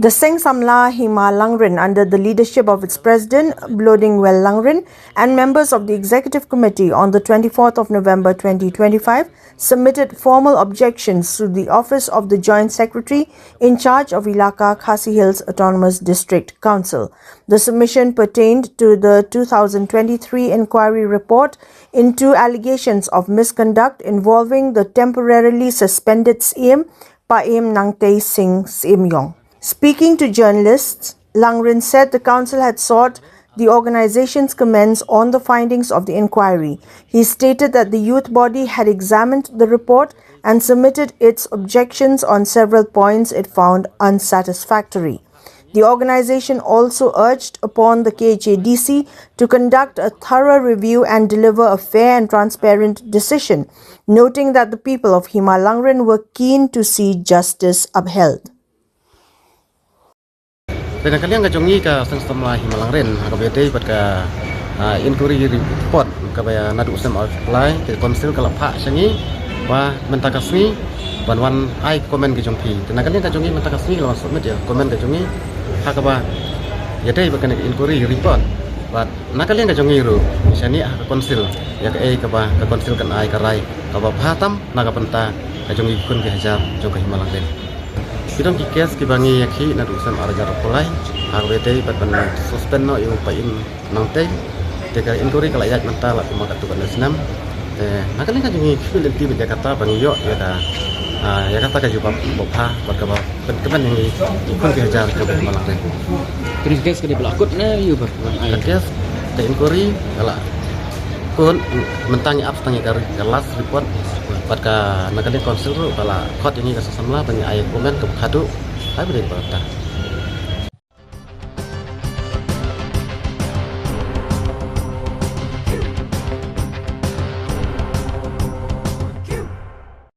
The Seng Samla Hima Langrin, under the leadership of its president, Blodingwell Langrin, and members of the executive committee on the 24th of November 2025, submitted formal objections to the office of the Joint Secretary in charge of Elaka Khasi Hills Autonomous District Council. The submission pertained to the 2023 inquiry report into allegations of misconduct involving the temporarily suspended Syiem Nangtei Sing Syiemiong. Speaking to journalists, Langrin said the council had sought the organization's comments on the findings of the inquiry. He stated that the youth body had examined the report and submitted its objections on several points it found unsatisfactory. The organization also urged upon the Khadc to conduct a thorough review and deliver a fair and transparent decision, noting that the people of Hima Langrin were keen to see justice upheld. Dan kalian kajongi ka Seng Samla Hima Langrin ka bete pat ka inquiry report ka baya nadu sem apply ke konsil ka lapha sangi wa mentakasni banwan ai komen ke jongpi dan kalian kajongi mentakasni lawan submit ya komen ke jongi ha ka ba yate ba kan inquiry report wa na kalian kajongi ru misani ka konsil ya ka ai ka ba ka konsil kan ai ka rai ka ba phatam na ka penta kajongi kun ke hajar jong ka Hima Langrin. Kita kikes kibangi yakhi na dusam arajar polai arwete pat ban suspend no yung pain nangtei teka inquiry kala yak menta la kuma katu kan senam nakalin ka jingi fil ti Jakarta bangi yo ya kata ka juba bopha pat ka ba kan yang ikun ke hajar ke Hima Langrin terus kes ke belakut na yu ber kes te inquiry kala kun mentangi abstangi ka last report pat ka nakalin konsil ru kala khot ini ka Samla bangi ay komen ke Khadc ai beri